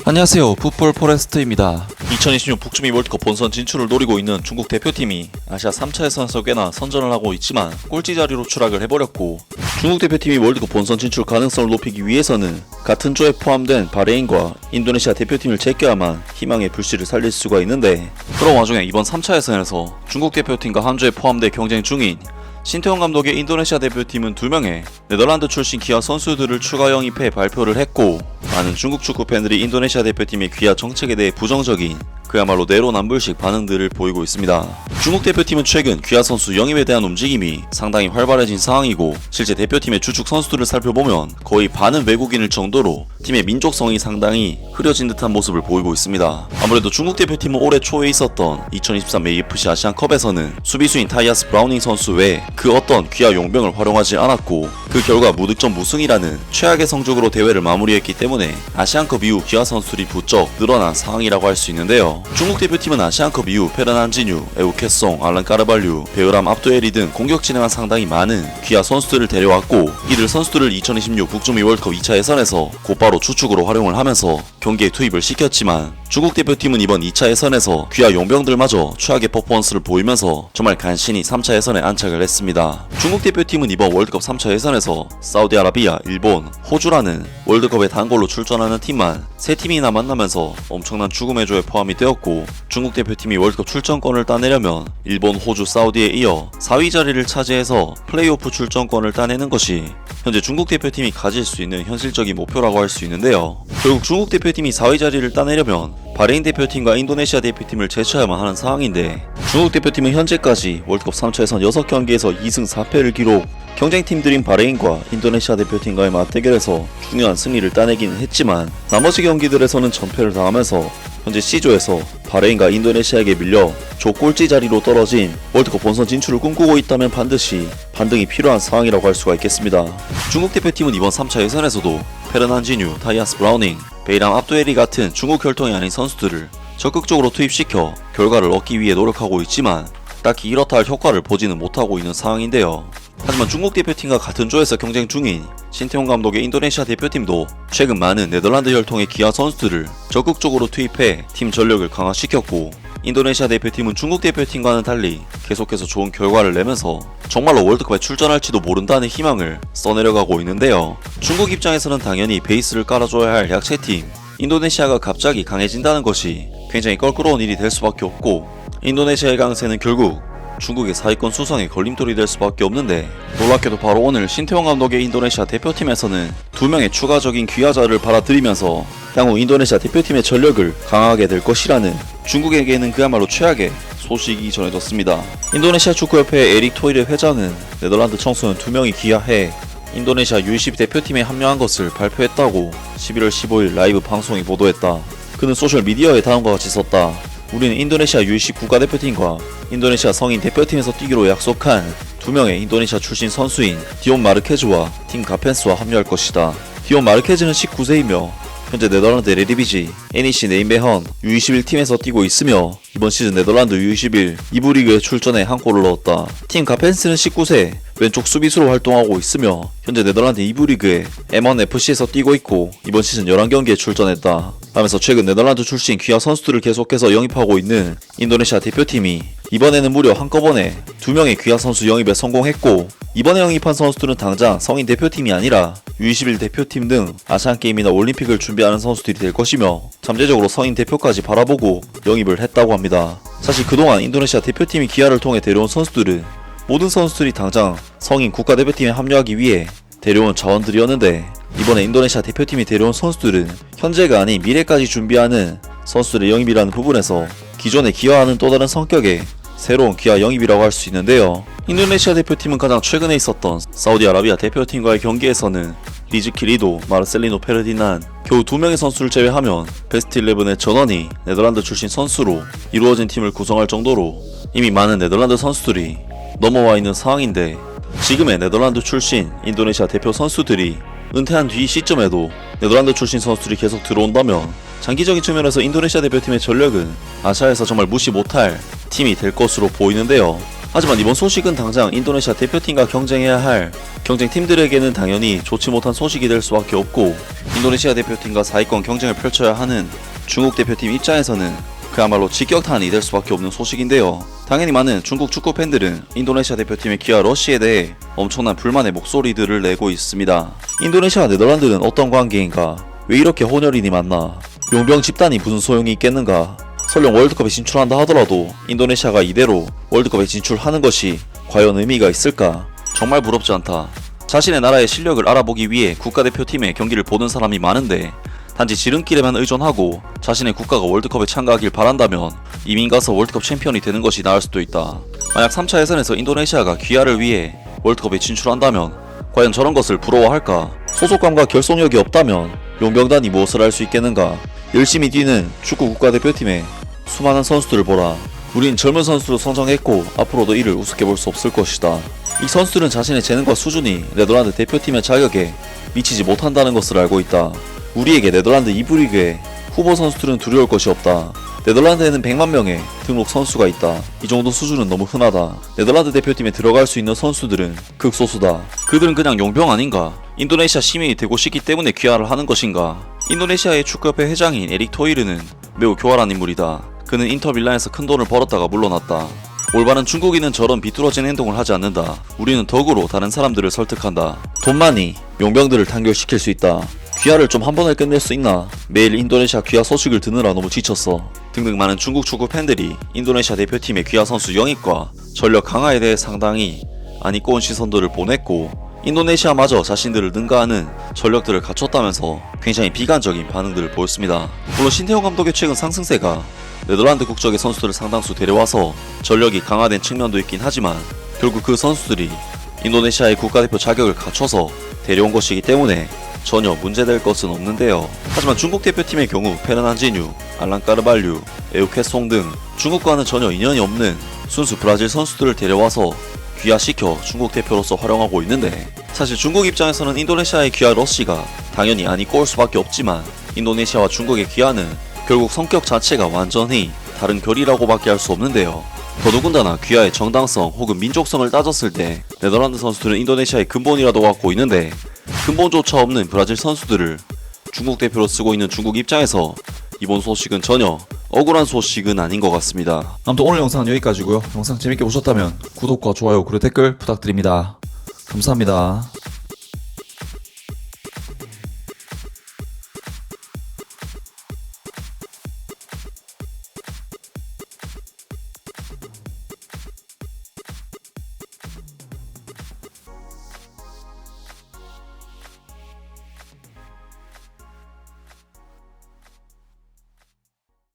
안녕하세요, 풋볼 포레스트입니다. 2026 북중미 월드컵 본선 진출을 노리고 있는 중국 대표팀이 아시아 3차 예선에서 꽤나 선전을 하고 있지만 꼴찌 자리로 추락을 해버렸고, 중국 대표팀이 월드컵 본선 진출 가능성을 높이기 위해서는 같은 조에 포함된 바레인과 인도네시아 대표팀을 제껴야만 희망의 불씨를 살릴 수가 있는데, 그런 와중에 이번 3차 예선에서 중국 대표팀과 한 조에 포함돼 경쟁 중인 신태용 감독의 인도네시아 대표팀은 2명의 네덜란드 출신 기아 선수들을 추가 영입해 발표를 했고, 많은 중국 축구 팬들이 인도네시아 대표팀의 귀화 정책에 대해 부정적인, 그야말로 내로남불식 반응들을 보이고 있습니다. 중국 대표팀은 최근 귀화 선수 영입에 대한 움직임이 상당히 활발해진 상황이고, 실제 대표팀의 주축 선수들을 살펴보면 거의 반은 외국인일 정도로 팀의 민족성이 상당히 흐려진 듯한 모습을 보이고 있습니다. 아무래도 중국 대표팀은 올해 초에 있었던 2023 AFC 아시안컵에서는 수비수인 타이아스 브라우닝 선수 외에 그 어떤 귀화 용병을 활용하지 않았고, 그 결과 무득점 무승이라는 최악의 성적으로 대회를 마무리했기 때문에 아시안컵 이후 귀화 선수들이 부쩍 늘어난 상황이라고 할 수 있는데요. 중국 대표팀은 아시안컵 이후 페르난지뉴, 에우케송, 알란 까르발류, 베으람 압도에리 등 공격 진행한 상당히 많은 귀화 선수들을 데려왔고, 이들 선수들을 2026 북중미 월드컵 2차 예선에서 곧바로 주축으로 활용을 하면서 경기에 투입을 시켰지만, 중국 대표팀은 이번 2차 예선에서 귀화 용병들마저 최악의 퍼포먼스를 보이면서 정말 간신히 3차 예선에 안착을 했습니다. 중국 대표팀은 이번 월드컵 3차 예선에서 사우디아라비아, 일본, 호주라는 월드컵에 단골로 출전하는 팀만 3팀이나 만나면서 엄청난 죽음의 조에 포함이 되었고, 중국 대표팀이 월드컵 출전권을 따내려면 일본, 호주, 사우디에 이어 4위 자리를 차지해서 플레이오프 출전권을 따내는 것이 현재 중국 대표팀이 가질 수 있는 현실적인 목표라고 할 수 있는데요. 결국 중국 대표팀이 4위 자리를 따내려면 바레인 대표팀과 인도네시아 대표팀을 제쳐야만 하는 상황인데, 중국 대표팀은 현재까지 월드컵 3차 예선 6경기에서 2승 4패를 기록, 경쟁팀들인 바레인과 인도네시아 대표팀과의 맞대결에서 중요한 승리를 따내기는 했지만, 나머지 경기들에서는 전패를 당하면서 현재 C조에서 바레인과 인도네시아에게 밀려 조 꼴찌 자리로 떨어진 월드컵 본선 진출을 꿈꾸고 있다면 반드시 반등이 필요한 상황이라고 할 수가 있겠습니다. 중국 대표팀은 이번 3차 예선에서도 페르난지뉴, 타이아스 브라우닝, 베이람 압도에리 같은 중국 혈통이 아닌 선수들을 적극적으로 투입시켜 결과를 얻기 위해 노력하고 있지만, 딱히 이렇다 할 효과를 보지는 못하고 있는 상황인데요. 하지만 중국 대표팀과 같은 조에서 경쟁 중인 신태용 감독의 인도네시아 대표팀도 최근 많은 네덜란드 혈통의 기아 선수들을 적극적으로 투입해 팀 전력을 강화시켰고, 인도네시아 대표팀은 중국 대표팀과는 달리 계속해서 좋은 결과를 내면서 정말로 월드컵에 출전할지도 모른다는 희망을 써내려가고 있는데요. 중국 입장에서는 당연히 베이스를 깔아줘야 할 약체팀 인도네시아가 갑자기 강해진다는 것이 굉장히 껄끄러운 일이 될 수밖에 없고, 인도네시아의 강세는 결국 중국의 사위권 수성에 걸림돌이 될 수밖에 없는데, 놀랍게도 바로 오늘 신태용 감독의 인도네시아 대표팀에서는 2명의 추가적인 귀화자를 받아들이면서 향후 인도네시아 대표팀의 전력을 강화하게 될 것이라는 중국에게는 그야말로 최악의 소식이 전해졌습니다. 인도네시아 축구협회 에릭 토이레 회장은 네덜란드 청소년 2명이 귀화해 인도네시아 U20 대표팀에 합류한 것을 발표했다고 11월 15일 라이브 방송이 보도했다. 그는 소셜미디어에 다음과 같이 썼다. 우리는 인도네시아 U20 국가대표팀과 인도네시아 성인 대표팀에서 뛰기로 약속한 2명의 인도네시아 출신 선수인 디온 마르케즈와 팀 가펜스와 합류할 것이다. 디온 마르케즈는 19세이며 현재 네덜란드 레디비지 NEC 네임베헌 U21 팀에서 뛰고 있으며, 이번 시즌 네덜란드 U21 2부 리그에 출전해 한 골을 넣었다. 팀 가펜스는 19세 왼쪽 수비수로 활동하고 있으며 현재 네덜란드 2부 리그에 M1FC에서 뛰고 있고, 이번 시즌 11경기에 출전했다. 하면서 최근 네덜란드 출신 귀화 선수들을 계속해서 영입하고 있는 인도네시아 대표팀이 이번에는 무려 한꺼번에 2명의 귀화 선수 영입에 성공했고, 이번에 영입한 선수들은 당장 성인 대표팀이 아니라 U21 대표팀 등 아시안게임이나 올림픽을 준비하는 선수들이 될 것이며, 잠재적으로 성인 대표까지 바라보고 영입을 했다고 합니다. 사실 그동안 인도네시아 대표팀이 기아를 통해 데려온 선수들은 모든 선수들이 당장 성인 국가대표팀에 합류하기 위해 데려온 자원들이었는데, 이번에 인도네시아 대표팀이 데려온 선수들은 현재가 아닌 미래까지 준비하는 선수들의 영입이라는 부분에서 기존에 기아와는 또 다른 성격의 새로운 기아 영입이라고 할 수 있는데요. 인도네시아 대표팀은 가장 최근에 있었던 사우디아라비아 대표팀과의 경기에서는 리즈키 리도, 마르셀리노 페르디난 겨우 2명의 선수를 제외하면 베스트 11의 전원이 네덜란드 출신 선수로 이루어진 팀을 구성할 정도로 이미 많은 네덜란드 선수들이 넘어와 있는 상황인데, 지금의 네덜란드 출신 인도네시아 대표 선수들이 은퇴한 뒤 시점에도 네덜란드 출신 선수들이 계속 들어온다면 장기적인 측면에서 인도네시아 대표팀의 전력은 아시아에서 정말 무시 못할 팀이 될 것으로 보이는데요. 하지만 이번 소식은 당장 인도네시아 대표팀과 경쟁해야 할 경쟁팀들에게는 당연히 좋지 못한 소식이 될 수밖에 없고, 인도네시아 대표팀과 4위권 경쟁을 펼쳐야 하는 중국 대표팀 입장에서는 그야말로 직격탄이 될 수밖에 없는 소식인데요. 당연히 많은 중국 축구 팬들은 인도네시아 대표팀의 귀화 러시에 대해 엄청난 불만의 목소리들을 내고 있습니다. 인도네시아와 네덜란드는 어떤 관계인가? 왜 이렇게 혼혈인이 많나? 용병 집단이 무슨 소용이 있겠는가? 설령 월드컵에 진출한다 하더라도 인도네시아가 이대로 월드컵에 진출하는 것이 과연 의미가 있을까? 정말 부럽지 않다. 자신의 나라의 실력을 알아보기 위해 국가대표팀의 경기를 보는 사람이 많은데, 단지 지름길에만 의존하고 자신의 국가가 월드컵에 참가하길 바란다면 이민 가서 월드컵 챔피언이 되는 것이 나을 수도 있다. 만약 3차 예선에서 인도네시아가 귀화를 위해 월드컵에 진출한다면 과연 저런 것을 부러워할까? 소속감과 결속력이 없다면 용병단이 무엇을 할 수 있겠는가? 열심히 뛰는 축구 국가대표팀의 수많은 선수들을 보라. 우린 젊은 선수로 성장했고 앞으로도 이를 우습게 볼 수 없을 것이다. 이 선수들은 자신의 재능과 수준이 네덜란드 대표팀의 자격에 미치지 못한다는 것을 알고 있다. 우리에게 네덜란드 2부 리그에 후보 선수들은 두려울 것이 없다. 네덜란드에는 100만 명의 등록 선수가 있다. 이 정도 수준은 너무 흔하다. 네덜란드 대표팀에 들어갈 수 있는 선수들은 극소수다. 그들은 그냥 용병 아닌가? 인도네시아 시민이 되고 싶기 때문에 귀화를 하는 것인가? 인도네시아의 축구협회 회장인 에릭 토이르는 매우 교활한 인물이다. 그는 인터밀란에서 큰 돈을 벌었다가 물러났다. 올바른 중국인은 저런 비뚤어진 행동을 하지 않는다. 우리는 덕으로 다른 사람들을 설득한다. 돈만이 용병들을 단결시킬 수 있다. 귀화를 좀 한 번에 끝낼 수 있나? 매일 인도네시아 귀화 소식을 듣느라 너무 지쳤어. 등등 많은 중국 축구 팬들이 인도네시아 대표팀의 귀화 선수 영입과 전력 강화에 대해 상당히 안 이고 온 시선들을 보냈고, 인도네시아마저 자신들을 능가하는 전력들을 갖췄다면서 굉장히 비관적인 반응들을 보였습니다. 물론 신태용 감독의 최근 상승세가 네덜란드 국적의 선수들을 상당수 데려와서 전력이 강화된 측면도 있긴 하지만, 결국 그 선수들이 인도네시아의 국가대표 자격을 갖춰서 데려온 것이기 때문에 전혀 문제될 것은 없는데요. 하지만 중국 대표팀의 경우 페르난지뉴, 알란 까르발류, 에우케송 등 중국과는 전혀 인연이 없는 순수 브라질 선수들을 데려와서 귀화시켜 중국 대표로서 활용하고 있는데, 사실 중국 입장에서는 인도네시아의 귀화 러시가 당연히 안 이고 올 수밖에 없지만, 인도네시아와 중국의 귀화는 결국 성격 자체가 완전히 다른 결이라고밖에 할 수 없는데요. 더더군다나 귀화의 정당성 혹은 민족성을 따졌을 때 네덜란드 선수들은 인도네시아의 근본이라도 갖고 있는데, 근본조차 없는 브라질 선수들을 중국 대표로 쓰고 있는 중국 입장에서 이번 소식은 전혀 억울한 소식은 아닌 것 같습니다. 아무튼 오늘 영상은 여기까지고요. 영상 재밌게 보셨다면 구독과 좋아요 그리고 댓글 부탁드립니다. 감사합니다.